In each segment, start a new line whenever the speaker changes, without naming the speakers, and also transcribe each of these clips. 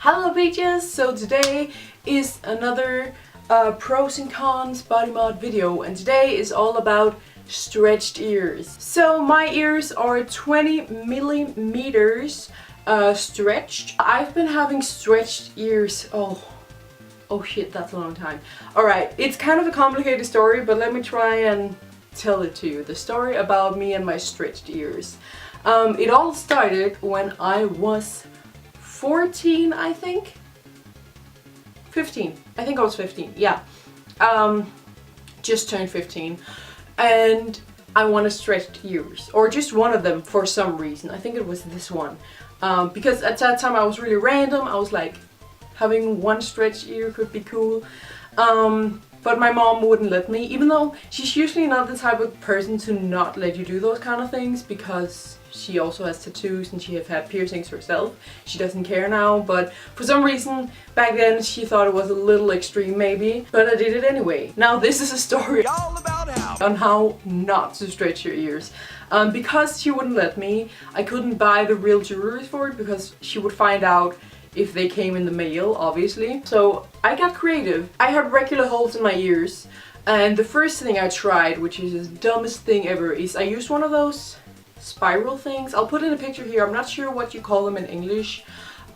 Hello pages! So today is another pros and cons body mod video, and today is all about stretched ears. So my ears are 20 millimeters stretched. I've been having stretched ears, oh shit, that's a long time. Alright, it's kind of a complicated story, but let me try and tell it to you. The story about me and my stretched ears. It all started when I was 14, I think? 15. I think I was 15, yeah. Just turned 15. And I wanted stretched ears. Or just one of them for some reason. I think it was this one. Because at that time I was really random. I was like, having one stretched ear could be cool. But my mom wouldn't let me, even though she's usually not the type of person to not let you do those kind of things, because she also has tattoos and she have had piercings herself. She doesn't care now, but for some reason back then she thought it was a little extreme maybe, but I did it anyway. Now this is a story all about on how not to stretch your ears. Because she wouldn't let me, I couldn't buy the real jewelries for it because she would find out if they came in the mail, obviously. So I got creative. I had regular holes in my ears, and the first thing I tried, which is the dumbest thing ever, is I used one of those spiral things. I'll put in a picture here. I'm not sure what you call them in English.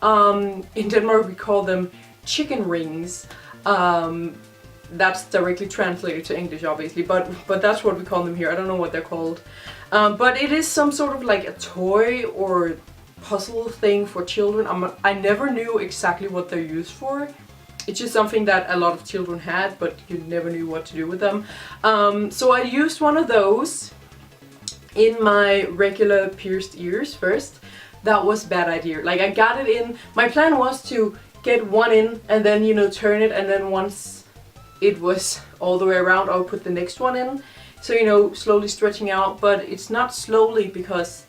In Denmark we call them chicken rings. That's directly translated to English, obviously, but that's what we call them here. I don't know what they're called. But it is some sort of like a toy or puzzle thing for children. I never knew exactly what they're used for. It's just something that a lot of children had, but you never knew what to do with them. So I used one of those in my regular pierced ears first. That was a bad idea. Like, I got it in. My plan was to get one in and then, you know, turn it, and then once it was all the way around, I'll put the next one in. So, you know, slowly stretching out, but it's not slowly because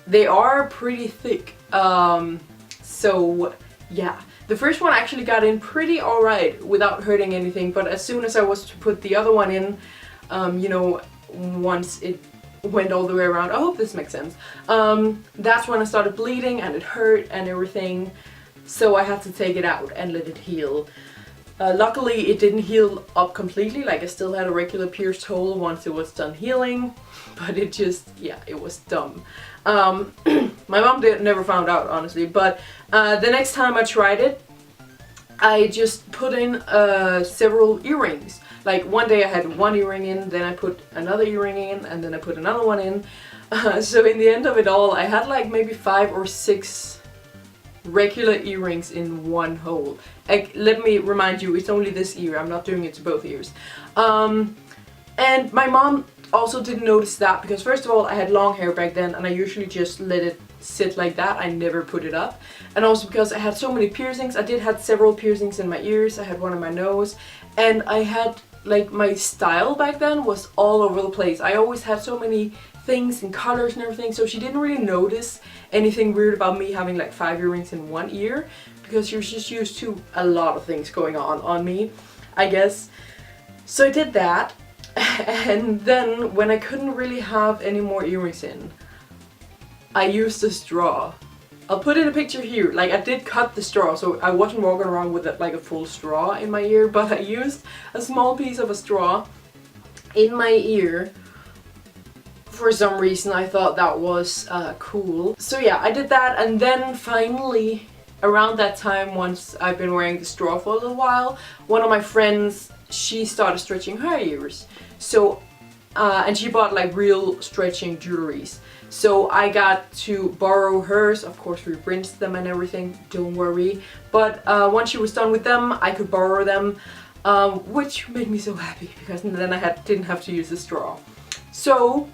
they are pretty thick. So yeah, the first one actually got in pretty alright without hurting anything, but as soon as I was to put the other one in, you know, once it went all the way around, I hope this makes sense, that's when I started bleeding and it hurt and everything, so I had to take it out and let it heal. Luckily it didn't heal up completely, like I still had a regular pierced hole once it was done healing, but it just, yeah, it was dumb. My mom never found out, honestly, but the next time I tried it, I just put in several earrings. Like, one day I had one earring in, then I put another earring in, and then I put another one in. So in the end of it all, I had like maybe 5 or 6 regular earrings in one hole. Like, let me remind you, it's only this ear, I'm not doing it to both ears. And my mom also didn't notice that because, first of all, I had long hair back then and I usually just let it sit like that. I never put it up. And also because I had so many piercings. I did have several piercings in my ears. I had one in my nose, and I had, like, my style back then was all over the place. I always had so many things and colors and everything, so she didn't really notice anything weird about me having like 5 earrings in one ear, because she was just used to a lot of things going on me, I guess. So I did that. And then when I couldn't really have any more earrings in, I used a straw. I'll put in a picture here. Like, I did cut the straw, so I wasn't walking around with like a full straw in my ear, but I used a small piece of a straw in my ear. For some reason I thought that was cool. So yeah, I did that, and then finally around that time, once I've been wearing the straw for a little while, one of my friends, she started stretching her ears. So, and she bought like real stretching jewelries. So I got to borrow hers. Of course we rinsed them and everything, don't worry. But once she was done with them, I could borrow them, which made me so happy because then I didn't have to use the straw. So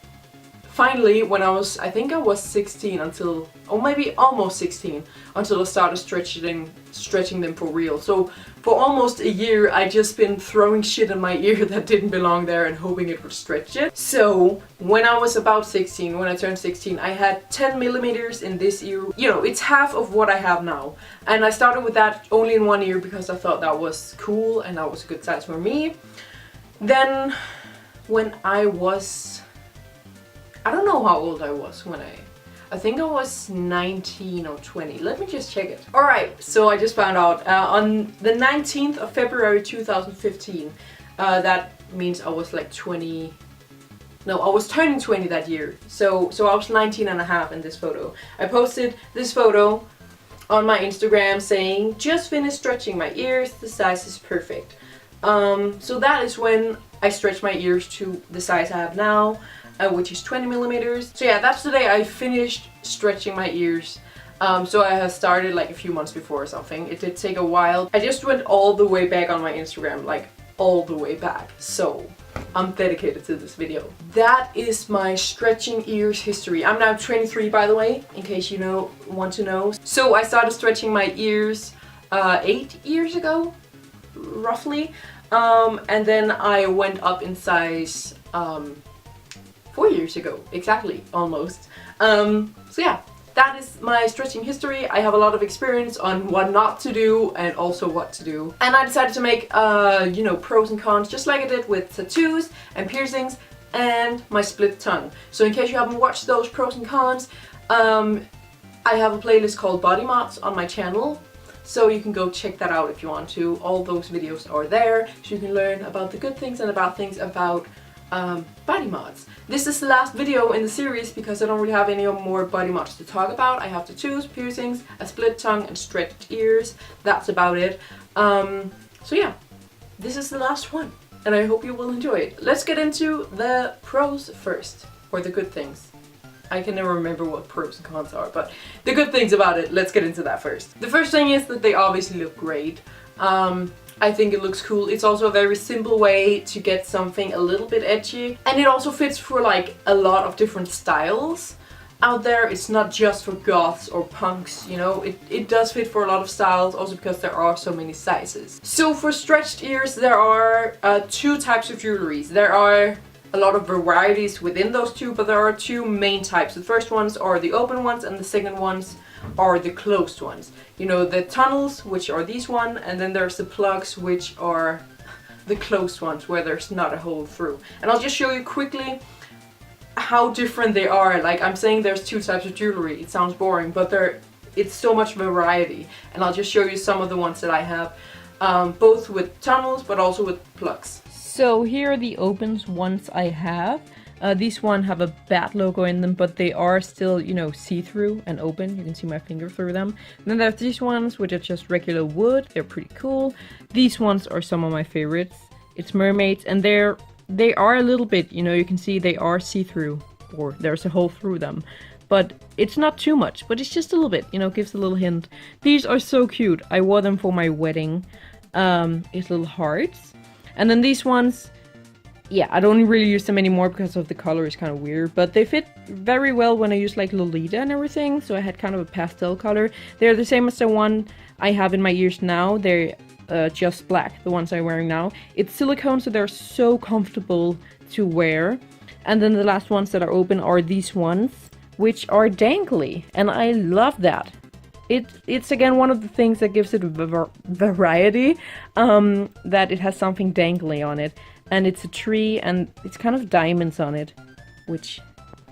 finally, when I think I was 16 until, or maybe almost 16, until I started stretching them for real. So for almost a year I just been throwing shit in my ear that didn't belong there and hoping it would stretch it. So when I was about 16, when I turned 16, I had 10 millimeters in this ear. You know, it's half of what I have now. And I started with that only in one ear because I thought that was cool and that was a good size for me. Then when I was, I don't know how old I was when I think I was 19 or 20. Let me just check it. Alright, so I just found out. On the 19th of February 2015, that means I was like 20... No, I was turning 20 that year. So I was 19 and a half in this photo. I posted this photo on my Instagram saying, just finished stretching my ears, the size is perfect. So that is when I stretched my ears to the size I have now, which is 20 millimeters. So yeah, that's the day I finished stretching my ears. So I have started like a few months before or something. It did take a while. I just went all the way back on my Instagram, like all the way back. So I'm dedicated to this video. That is my stretching ears history. I'm now 23, by the way, in case you want to know. So I started stretching my ears 8 years ago, roughly. And then I went up in size 4 years ago, exactly, almost. So yeah, that is my stretching history. I have a lot of experience on what not to do and also what to do. And I decided to make, pros and cons, just like I did with tattoos and piercings and my split tongue. So in case you haven't watched those pros and cons, I have a playlist called Body Mods on my channel. So you can go check that out if you want to. All those videos are there, so you can learn about the good things and about things about body mods. This is the last video in the series because I don't really have any more body mods to talk about. I have tattoos, piercings, a split tongue and stretched ears. That's about it. So yeah, this is the last one and I hope you will enjoy it. Let's get into the pros first, or the good things. I can never remember what pros and cons are, but the good things about it, let's get into that first. The first thing is that they obviously look great. I think it looks cool. It's also a very simple way to get something a little bit edgy. And it also fits for like a lot of different styles out there. It's not just for goths or punks, it does fit for a lot of styles, also because there are so many sizes. So for stretched ears, there are two types of jewelries. There are a lot of varieties within those two, but there are two main types. The first ones are the open ones and the second ones are the closed ones. The tunnels, which are these one, and then there's the plugs, which are the closed ones where there's not a hole through. And I'll just show you quickly how different they are. Like I'm saying there's two types of jewelry. It sounds boring, but it's so much variety. And I'll just show you some of the ones that I have, both with tunnels but also with plugs. So here are the opens ones I have. These one have a bat logo in them, but they are still, see-through and open. You can see my finger through them. And then there's these ones, which are just regular wood. They're pretty cool. These ones are some of my favorites. It's Mermaids, and they are a little bit, you can see they are see-through, or there's a hole through them. But it's not too much, but it's just a little bit, gives a little hint. These are so cute. I wore them for my wedding. It's little hearts. And then these ones, yeah, I don't really use them anymore because of the color is kind of weird, but they fit very well when I use like Lolita and everything, so I had kind of a pastel color. They're the same as the one I have in my ears now. They're just black, the ones I'm wearing now. It's silicone, so they're so comfortable to wear. And then the last ones that are open are these ones, which are dangly, and I love that. It's again one of the things that gives it variety, that it has something dangly on it. And it's a tree and it's kind of diamonds on it, which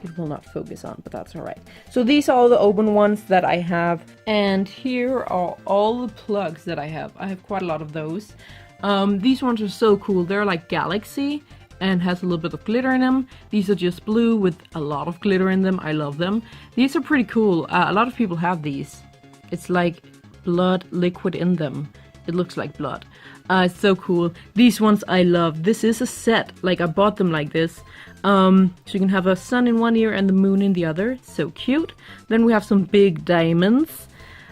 it will not focus on, but that's alright. So these are all the open ones that I have. And here are all the plugs that I have. I have quite a lot of those. These ones are so cool. They're like galaxy and has a little bit of glitter in them. These are just blue with a lot of glitter in them. I love them. These are pretty cool. A lot of people have these. It's like blood liquid in them. It looks like blood. It's so cool. These ones I love. This is a set. Like I bought them like this. So you can have a sun in one ear and the moon in the other. So cute. Then we have some big diamonds.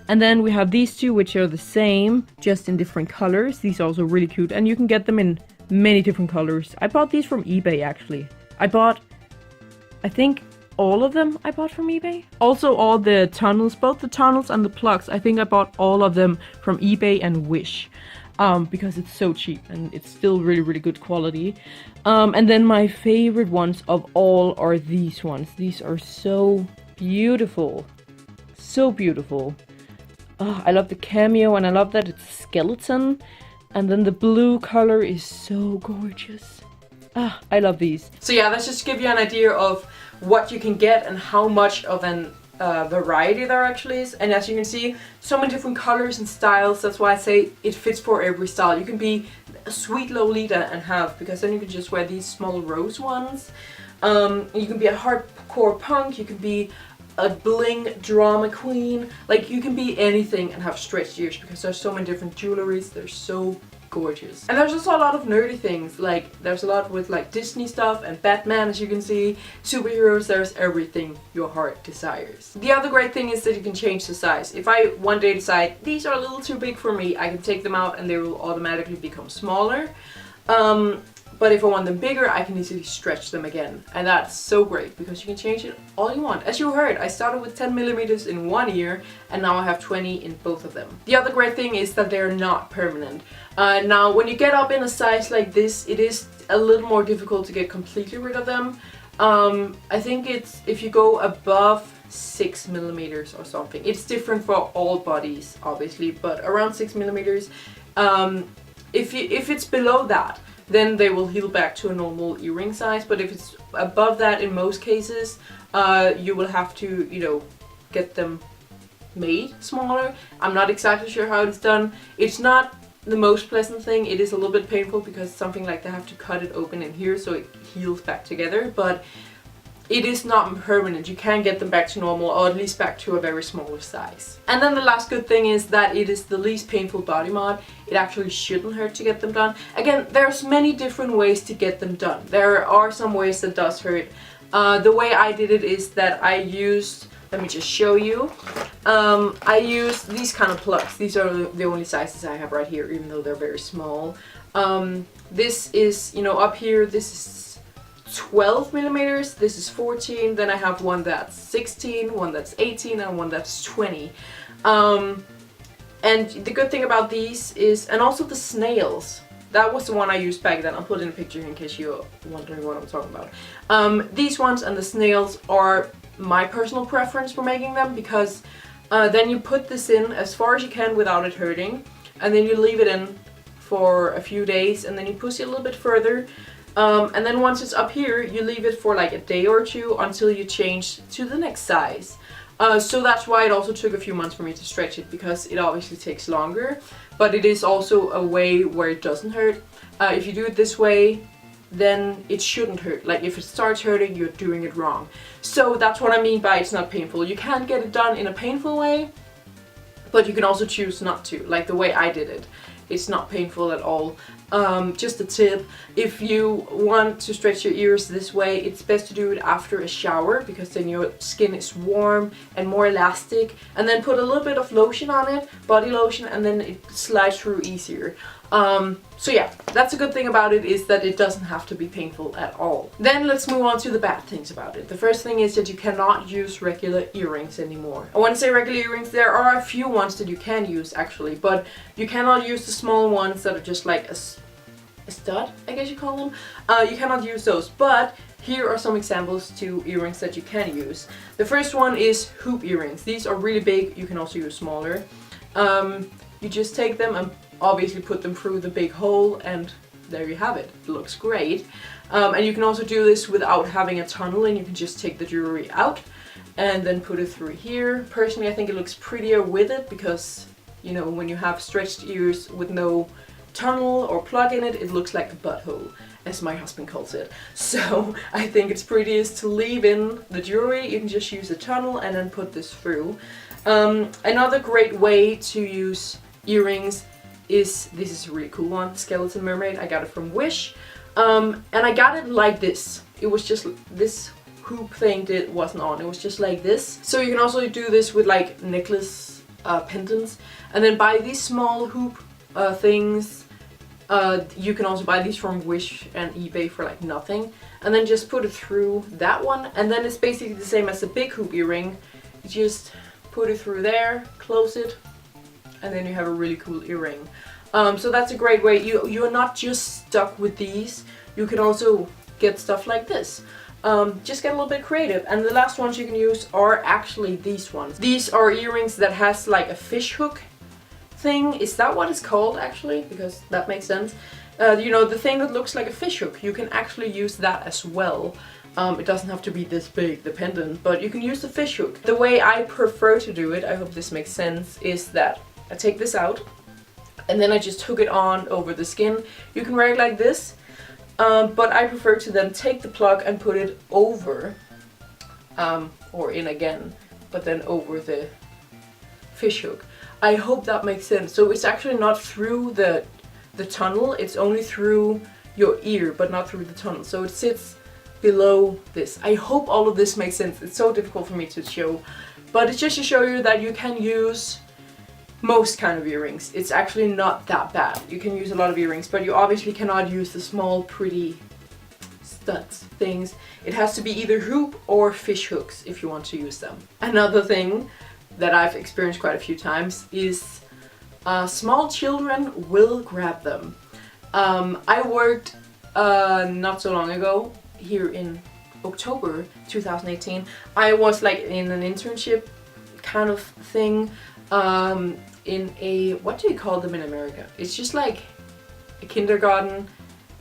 And then we have these two, which are the same, just in different colors. These are also really cute. And you can get them in many different colors. I bought these from eBay actually. I think all of them I bought from eBay. Also all the tunnels, both the tunnels and the plugs, I think I bought all of them from eBay and Wish. Because it's so cheap and it's still really, really good quality. And then my favorite ones of all are these ones. These are so beautiful. So beautiful. Oh, I love the cameo and I love that it's a skeleton. And then the blue color is so gorgeous. I love these. So yeah, let's just give you an idea of what you can get and how much of an variety there actually is. And as you can see, so many different colors and styles. That's why I say it fits for every style. You can be a sweet Lolita and have, because then you can just wear these small rose ones. You can be a hardcore punk, you can be a bling drama queen, like you can be anything and have stretched ears, because there's so many different jewelries. They're so gorgeous. And there's also a lot of nerdy things, like there's a lot with like Disney stuff and Batman, as you can see, superheroes. There's everything your heart desires. The other great thing is that you can change the size. If I one day decide these are a little too big for me, I can take them out and they will automatically become smaller. But if I want them bigger, I can easily stretch them again. And that's so great because you can change it all you want. As you heard, I started with 10 millimeters in one ear and now I have 20 in both of them. The other great thing is that they're not permanent. Now, when you get up in a size like this, it is a little more difficult to get completely rid of them. I think it's if you go above 6 millimeters or something. It's different for all bodies, obviously, but around 6 millimeters. If it's below that, then they will heal back to a normal earring size. But if it's above that, in most cases, you will have to, you know, get them made smaller. I'm not exactly sure how it's done. It's not the most pleasant thing. It is a little bit painful because something like they have to cut it open in here so it heals back together. But it is not permanent. You can get them back to normal, or at least back to a very smaller size. And then the last good thing is that it is the least painful body mod. It actually shouldn't hurt to get them done. Again, there's many different ways to get them done. There are some ways that does hurt. The way I did it is that I used, let me just show you. I used these kind of plugs. These are the only sizes I have right here, even though they're very small. This is, you know, up here, this is 12 millimeters, this is 14, then I have one that's 16, one that's 18, and one that's 20. And the good thing about these is, and also the snails, that was the one I used back then. I'll put in a picture in case you're wondering what I'm talking about. These ones and the snails are my personal preference for making them, because then you put this in as far as you can without it hurting, and then you leave it in for a few days, and then you push it a little bit further. And then once it's up here, you leave it for like a day or two until you change to the next size. So that's why it also took a few months for me to stretch it, because it obviously takes longer, but it is also a way where it doesn't hurt. If you do it this way, then it shouldn't hurt. Like if it starts hurting, you're doing it wrong. So that's what I mean by it's not painful. You can get it done in a painful way, but you can also choose not to, like the way I did it. It's not painful at all. Just a tip, if you want to stretch your ears this way, it's best to do it after a shower, because then your skin is warm and more elastic, and then put a little bit of lotion on it, body lotion, and then it slides through easier. So yeah, that's a good thing about it, is that it doesn't have to be painful at all. Then let's move on to the bad things about it. The first thing is that you cannot use regular earrings anymore. I want to say regular earrings, there are a few ones that you can use actually, but you cannot use the small ones that are just like a stud, I guess you call them. You cannot use those, but here are some examples to earrings that you can use. The first one is hoop earrings. These are really big, you can also use smaller. You just take them and obviously put them through the big hole, and there you have it. It looks great. And you can also do this without having a tunnel, and you can just take the jewelry out and then put it through here. Personally, I think it looks prettier with it, because, you know, when you have stretched ears with no tunnel or plug in it, it looks like a butthole, as my husband calls it. So I think it's prettiest to leave in the jewelry. You can just use a tunnel and then put this through. Another great way to use earrings is, this is a really cool one, Skeleton Mermaid. I got it from Wish. And I got it like this. It was just this hoop thing that wasn't on. It was just like this. So you can also do this with like necklace pendants. And then buy these small hoop things. You can also buy these from Wish and eBay for like nothing. And then just put it through that one. And then it's basically the same as a big hoop earring. You just put it through there, close it, and then you have a really cool earring. So that's a great way. You're not just stuck with these. You can also get stuff like this. Just get a little bit creative. And the last ones you can use are actually these ones. These are earrings that has like a fish hook thing. Is that what it's called actually? Because that makes sense. You know, the thing that looks like a fish hook, you can actually use that as well. It doesn't have to be this big, the pendant, but you can use the fish hook. The way I prefer to do it, I hope this makes sense, is that I take this out and then I just hook it on over the skin. You can wear it like this, but I prefer to then take the plug and put it over, or in again, but then over the fish hook. I hope that makes sense. So it's actually not through the tunnel, it's only through your ear, but not through the tunnel. So it sits below this. I hope all of this makes sense. It's so difficult for me to show, but it's just to show you that you can use most kind of earrings. It's actually not that bad. You can use a lot of earrings, but you obviously cannot use the small pretty studs things. It has to be either hoop or fish hooks if you want to use them. Another thing that I've experienced quite a few times is small children will grab them. I worked not so long ago, here in October 2018, I was like in an internship kind of thing, in a, what do you call them in America? It's just like a kindergarten,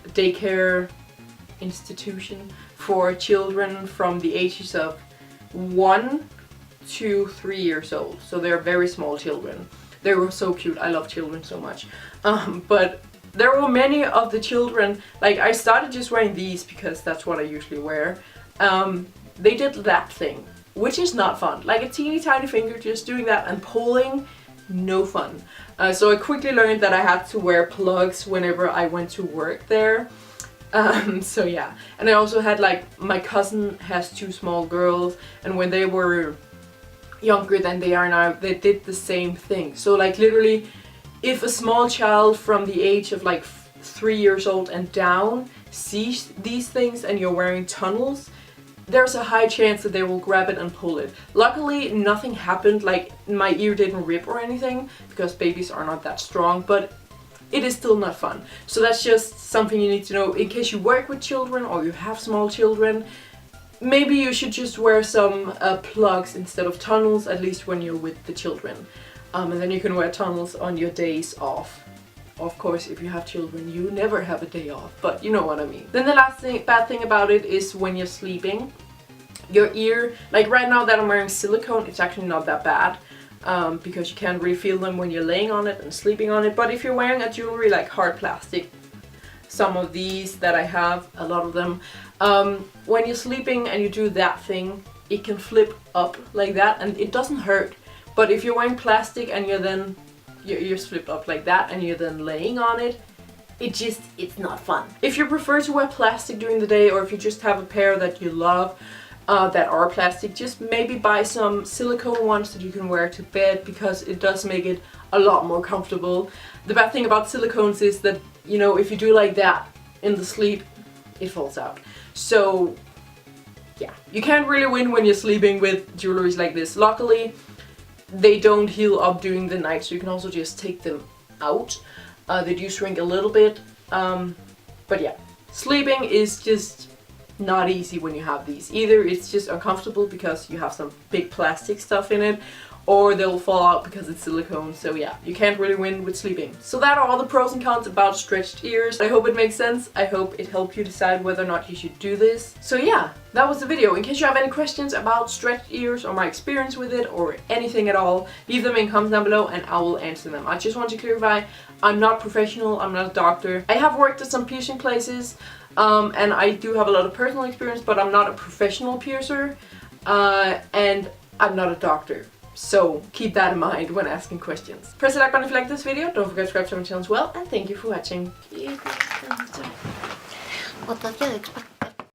daycare institution for children from the ages of 1 to 3 years old. So they're very small children. They were so cute. I love children so much. But there were many of the children, like I started just wearing these because that's what I usually wear. They did that thing, which is not fun. Like a teeny tiny finger just doing that and pulling, no fun. So I quickly learned that I had to wear plugs whenever I went to work there. So yeah, and I also had like, my cousin has 2 small girls, and when they were younger than they are now, they did the same thing. So like literally, if a small child from the age of like 3 years old and down sees these things and you're wearing tunnels, there's a high chance that they will grab it and pull it. Luckily, nothing happened, like my ear didn't rip or anything, because babies are not that strong, but it is still not fun. So that's just something you need to know in case you work with children or you have small children. Maybe you should just wear some plugs instead of tunnels, at least when you're with the children. And then you can wear tunnels on your days off. Of course, if you have children, you never have a day off, but you know what I mean. Then the last bad thing about it is when you're sleeping. Your ear, like right now that I'm wearing silicone, it's actually not that bad. Because you can't really feel them when you're laying on it and sleeping on it. But if you're wearing a jewelry like hard plastic, some of these that I have, a lot of them, when you're sleeping and you do that thing, it can flip up like that and it doesn't hurt. But if you're wearing plastic and you're then, your ears flip up like that and you're then laying on it, it's not fun. If you prefer to wear plastic during the day, or if you just have a pair that you love, that are plastic, just maybe buy some silicone ones that you can wear to bed, because it does make it a lot more comfortable. The bad thing about silicones is that, you know, if you do like that in the sleep, it falls out. So yeah, you can't really win when you're sleeping with jewelries like this. Luckily, they don't heal up during the night, so you can also just take them out. They do shrink a little bit, but yeah, sleeping is just not easy when you have these. Either it's just uncomfortable because you have some big plastic stuff in it, or they'll fall out because it's silicone. So yeah, you can't really win with sleeping. So that are all the pros and cons about stretched ears. I hope it makes sense. I hope it helped you decide whether or not you should do this. So yeah, that was the video. In case you have any questions about stretched ears or my experience with it or anything at all, leave them in comments down below and I will answer them. I just want to clarify, I'm not professional, I'm not a doctor. I have worked at some piercing places, and I do have a lot of personal experience, but I'm not a professional piercer, and I'm not a doctor. So keep that in mind when asking questions. Press the like button if you like this video, don't forget to subscribe to my channel as well, and thank you for watching.
What did you expect?